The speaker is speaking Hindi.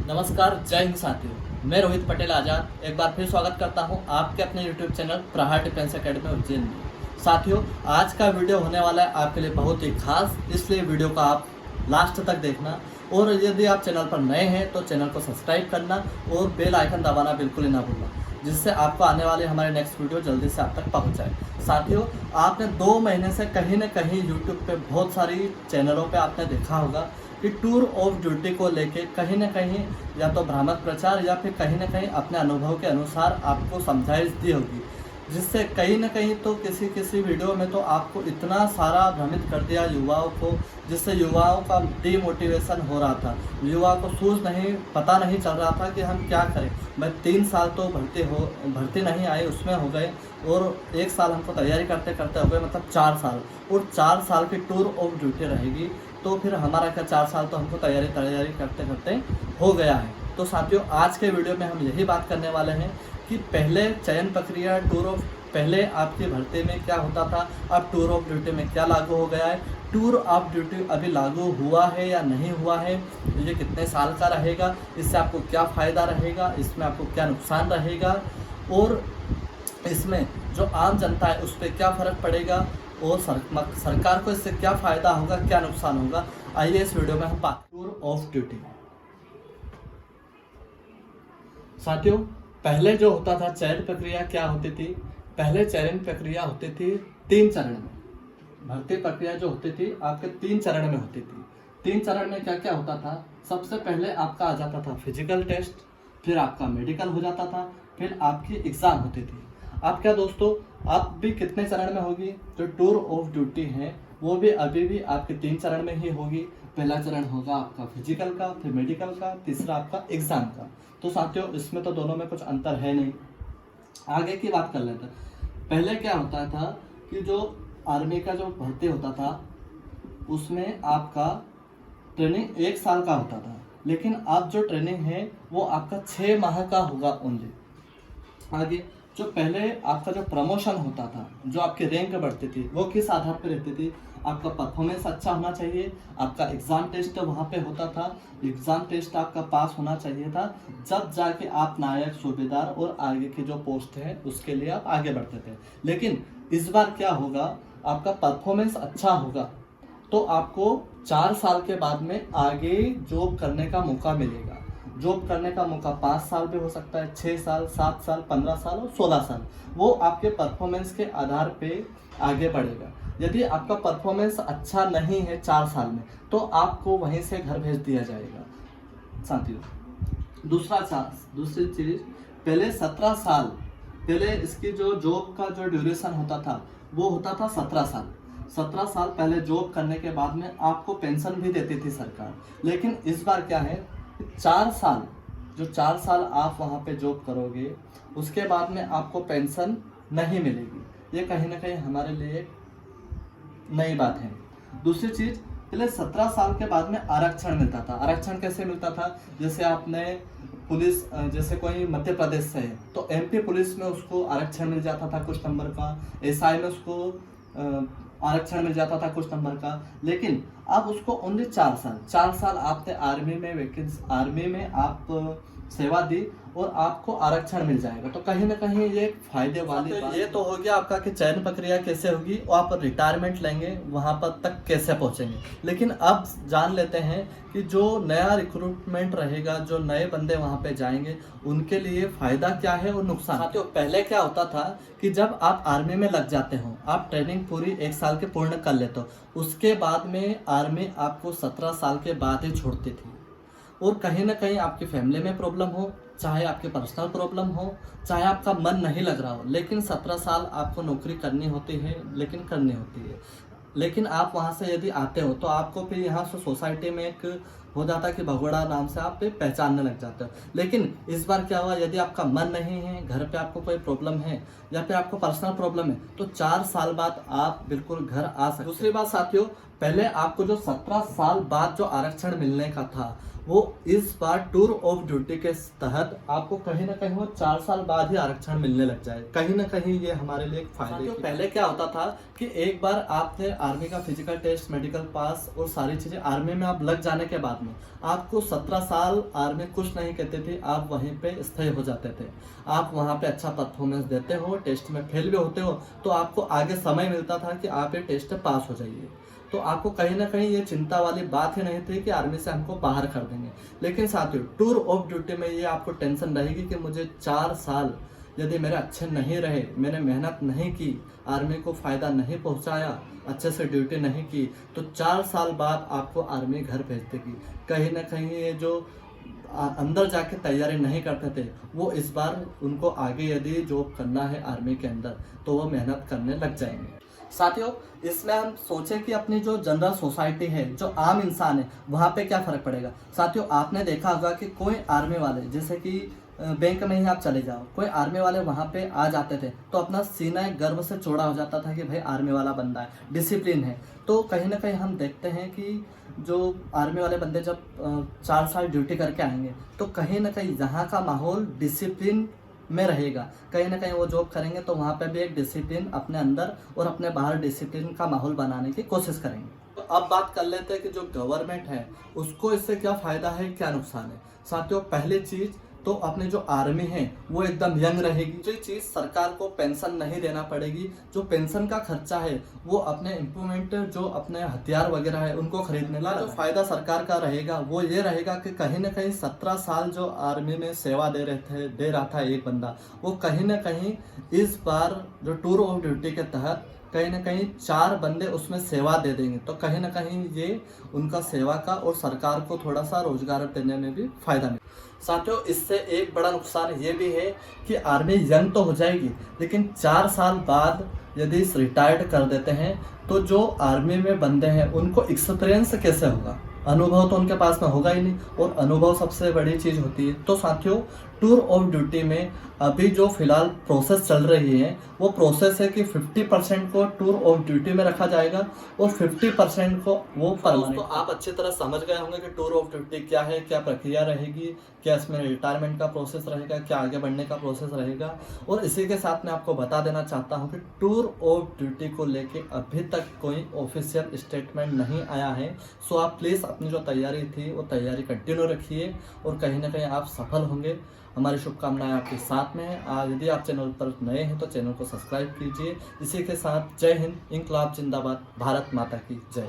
नमस्कार, जय हिंद साथियों। मैं रोहित पटेल आज़ाद एक बार फिर स्वागत करता हूं आपके अपने यूट्यूब चैनल प्रहार डिफेंस एकेडमी उज्जैन में। साथियों, आज का वीडियो होने वाला है आपके लिए बहुत ही खास, इसलिए वीडियो को आप लास्ट तक देखना। और यदि आप चैनल पर नए हैं तो चैनल को सब्सक्राइब करना और बेल आइकन दबाना बिल्कुल ही ना भूलना, जिससे आपको आने वाले हमारे नेक्स्ट वीडियो जल्दी से आप तक पहुँच जाए। साथियों, आपने 2 महीने से कहीं ना कहीं यूट्यूब पे बहुत सारी चैनलों पे आपने देखा होगा कि टूर ऑफ ड्यूटी को लेके कहीं ना कहीं या तो भ्रामक प्रचार या फिर कहीं ना कहीं अपने अनुभव के अनुसार आपको समझाइश दी होगी, जिससे कहीं ना कहीं तो किसी वीडियो में तो आपको इतना सारा भ्रमित कर दिया युवाओं को, जिससे युवाओं का डीमोटिवेशन हो रहा था। युवा को पता नहीं चल रहा था कि हम क्या करें। मैं 3 साल तो भर्ती नहीं आई उसमें हो गए, और 1 साल हमको तैयारी करते करते हो गए, मतलब 4 साल। और 4 साल की टूर ऑफ ड्यूटी रहेगी, तो फिर हमारा क्या 4 साल तो हमको तैयारी करते करते हो गया है। तो साथियों, आज के वीडियो में हम यही बात करने वाले हैं कि पहले चयन प्रक्रिया पहले आपकी भर्ती में क्या होता था, अब टूर ऑफ ड्यूटी में क्या लागू हो गया है, टूर ऑफ ड्यूटी अभी लागू हुआ है या नहीं हुआ है, ये कितने साल का रहेगा, इससे आपको क्या फ़ायदा रहेगा, इसमें आपको क्या नुकसान रहेगा, और इसमें जो आम जनता है उस पर क्या फ़र्क पड़ेगा, और सरकार को इससे क्या फ़ायदा होगा, क्या नुकसान होगा। आइए इस वीडियो में हम बात टूर ऑफ ड्यूटी। साथियों, पहले जो होता था चयन प्रक्रिया क्या होती थी, पहले चयन प्रक्रिया होती थी 3 चरण में। भर्ती प्रक्रिया जो होती थी आपके 3 चरण में होती थी। 3 चरण में क्या क्या होता था, सबसे पहले आपका आ जाता था फिजिकल टेस्ट, फिर आपका मेडिकल हो जाता था, फिर आपकी एग्ज़ाम होती थी। आप क्या दोस्तों, आप भी कितने चरण में होगी, जो टूर ऑफ ड्यूटी है वो भी अभी भी आपके 3 चरण में ही होगी। पहला चरण होगा आपका फिजिकल का, फिर मेडिकल का, तीसरा आपका एग्ज़ाम का। तो साथियों, इसमें तो दोनों में कुछ अंतर है नहीं। आगे की बात कर लेते हैं। पहले क्या होता था कि जो आर्मी का जो भर्ती होता था उसमें आपका ट्रेनिंग 1 साल का होता था, लेकिन अब जो ट्रेनिंग है वो आपका 6 माह का होगा ओनली। आगे जो पहले आपका जो प्रमोशन होता था, जो आपकी रैंक बढ़ती थी, वो किस आधार पर रहती थी, आपका परफॉर्मेंस अच्छा होना चाहिए, आपका एग्ज़ाम टेस्ट वहाँ पे होता था, एग्ज़ाम टेस्ट आपका पास होना चाहिए था, जब जाके आप नायक, सूबेदार और आगे की जो पोस्ट है उसके लिए आप आगे बढ़ते थे। लेकिन इस बार क्या होगा, आपका परफॉर्मेंस अच्छा होगा तो आपको 4 साल के बाद में आगे जॉब करने का मौका मिलेगा। जॉब करने का मौका 5 साल भी हो सकता है, 6 साल, 7 साल, 15 साल और 16 साल। वो आपके परफॉर्मेंस के आधार पे आगे बढ़ेगा। यदि आपका परफॉर्मेंस अच्छा नहीं है 4 साल में, तो आपको वहीं से घर भेज दिया जाएगा। साथियों, दूसरी चीज़, पहले 17 साल, पहले इसकी जो जॉब का जो ड्यूरेशन होता था वो होता था 17 साल। 17 साल पहले जॉब करने के बाद में आपको पेंशन भी देती थी सरकार। लेकिन इस बार क्या है, 4 साल, जो 4 साल आप वहाँ पे जॉब करोगे उसके बाद में आपको पेंशन नहीं मिलेगी। ये कहीं ना कहीं हमारे लिए एक नई बात है। दूसरी चीज़, पहले 17 साल के बाद में आरक्षण मिलता था। आरक्षण कैसे मिलता था, जैसे आपने पुलिस, जैसे कोई मध्य प्रदेश से है तो एमपी पुलिस में उसको आरक्षण मिल जाता था कुछ नंबर का, एसआई में उसको आरक्षण मिल जाता था कुछ नंबर का। लेकिन अब उसको ओनली 4 साल आपने आर्मी में आप सेवा दी और आपको आरक्षण मिल जाएगा। तो कहीं ना कहीं ये फायदे वाली बात। ये तो हो गया आपका कि चयन प्रक्रिया कैसे होगी और आप रिटायरमेंट लेंगे वहाँ पर तक कैसे पहुँचेंगे। लेकिन अब जान लेते हैं कि जो नया रिक्रूटमेंट रहेगा, जो नए बंदे वहाँ पे जाएंगे, उनके लिए फ़ायदा क्या है और नुकसान। साथियों, पहले क्या होता था कि जब आप आर्मी में लग जाते हो, आप ट्रेनिंग पूरी 1 साल के पूर्ण कर लेते हो, उसके बाद में आर्मी आपको 17 साल के बाद ही छोड़ती थी। और कहीं ना कहीं आपकी फैमिली में प्रॉब्लम हो, चाहे आपके पर्सनल प्रॉब्लम हो, चाहे आपका मन नहीं लग रहा हो, लेकिन 17 साल आपको नौकरी करनी होती है, लेकिन करनी होती है। लेकिन आप वहाँ से यदि आते हो तो आपको फिर यहाँ से सोसाइटी में एक हो जाता है कि भगोड़ा नाम से आप पहचानने लग जाते हो। लेकिन इस बार क्या हुआ, यदि आपका मन नहीं है, घर पे आपको कोई प्रॉब्लम है या फिर आपको पर्सनल प्रॉब्लम है, तो 4 साल बाद आप बिल्कुल घर आ सकते। दूसरी बात साथियों, पहले आपको जो 17 साल बाद जो आरक्षण मिलने का था, वो इस बार टूर ऑफ ड्यूटी के तहत आपको कहीं ना कहीं वो 4 साल बाद ही आरक्षण मिलने लग जाए। कहीं ना कहीं ये हमारे लिए एक फायदे की। पहले क्या होता था कि एक बार आपने आर्मी का फिजिकल टेस्ट, मेडिकल पास और सारी चीज़ें आर्मी में आप लग जाने के बाद में आपको 17 साल आर्मी कुछ नहीं कहते थे, आप वहीं पे स्थायी हो जाते थे। आप वहाँ पे अच्छा परफॉर्मेंस देते हो, टेस्ट में फेल भी होते हो तो आपको आगे समय मिलता था कि आप ये टेस्ट पास हो जाइए। तो आपको कहीं ना कहीं ये चिंता वाली बात ही नहीं थी कि आर्मी से हमको बाहर कर देंगे। लेकिन साथियों, टूर ऑफ ड्यूटी में ये आपको टेंशन रहेगी कि मुझे 4 साल यदि मेरे अच्छे नहीं रहे, मैंने मेहनत नहीं की, आर्मी को फ़ायदा नहीं पहुंचाया, अच्छे से ड्यूटी नहीं की, तो 4 साल बाद आपको आर्मी घर भेज देगी। कहीं ना कहीं ये जो अंदर जाके तैयारी नहीं करते थे, वो इस बार उनको आगे यदि जॉब करना है आर्मी के अंदर तो वो मेहनत करने लग जाएंगे। साथियों, इसमें हम सोचें कि अपनी जो जनरल सोसाइटी है, जो आम इंसान है, वहाँ पे क्या फ़र्क पड़ेगा। साथियों, आपने देखा होगा कि कोई आर्मी वाले, जैसे कि बैंक में ही आप चले जाओ, कोई आर्मी वाले वहाँ पे आ जाते थे तो अपना सीना एक गर्व से चौड़ा हो जाता था कि भाई आर्मी वाला बंदा है, डिसिप्लिन है। तो कहीं ना कहीं हम देखते हैं कि जो आर्मी वाले बंदे जब 4 साल ड्यूटी करके आएंगे तो कहीं ना कहीं यहाँ का माहौल डिसिप्लिन में रहेगा। कहीं ना कहीं वो जॉब करेंगे तो वहाँ पे भी एक डिसिप्लिन अपने अंदर और अपने बाहर डिसिप्लिन का माहौल बनाने की कोशिश करेंगे। तो अब बात कर लेते हैं कि जो गवर्नमेंट है उसको इससे क्या फ़ायदा है, क्या नुकसान है। साथियों, पहली चीज़ तो अपने जो आर्मी है वो एकदम यंग रहेगी। जो चीज़ सरकार को पेंशन नहीं देना पड़ेगी, जो पेंशन का खर्चा है वो अपने इम्प्रूवमेंट, जो अपने हथियार वगैरह है उनको खरीदने का जो फायदा सरकार का रहेगा वो ये रहेगा कि कहीं ना कहीं 17 साल जो आर्मी में सेवा दे रहा था एक बंदा, वो कहीं ना कहीं इस बार जो टूर ऑफ ड्यूटी के तहत कहीं ना कहीं 4 बंदे उसमें सेवा दे देंगे। तो कहीं ना कहीं ये उनका सेवा का और सरकार को थोड़ा सा रोजगार देने में भी फायदा मिले। साथियों, इससे एक बड़ा नुकसान ये भी है कि आर्मी यंग तो हो जाएगी, लेकिन 4 साल बाद यदि रिटायर्ड कर देते हैं तो जो आर्मी में बंदे हैं उनको एक्सपीरियंस कैसे होगा, अनुभव तो उनके पास में होगा ही नहीं, और अनुभव सबसे बड़ी चीज़ होती है। तो साथियों, टूर ऑफ ड्यूटी में अभी जो फिलहाल प्रोसेस चल रही है वो प्रोसेस है कि 50% को टूर ऑफ ड्यूटी में रखा जाएगा और 50% को वो परमानेंट। तो आप अच्छी तरह समझ गए होंगे कि टूर ऑफ ड्यूटी क्या है, क्या प्रक्रिया रहेगी, क्या इसमें रिटायरमेंट का प्रोसेस रहेगा, क्या आगे बढ़ने का प्रोसेस रहेगा। और इसी के साथ मैं आपको बता देना चाहता हूँ कि टूर ऑफ ड्यूटी को लेके अभी तक कोई ऑफिशियल स्टेटमेंट नहीं आया है। सो आप प्लीज़ अपनी जो तैयारी थी वो तैयारी कंटिन्यू रखिए और कहीं ना कहीं आप सफल होंगे। हमारी शुभकामनाएं आपके साथ में है। यदि आप चैनल पर नए हैं तो चैनल को सब्सक्राइब कीजिए। इसी के साथ जय हिंद, इंकलाब जिंदाबाद, भारत माता की जय।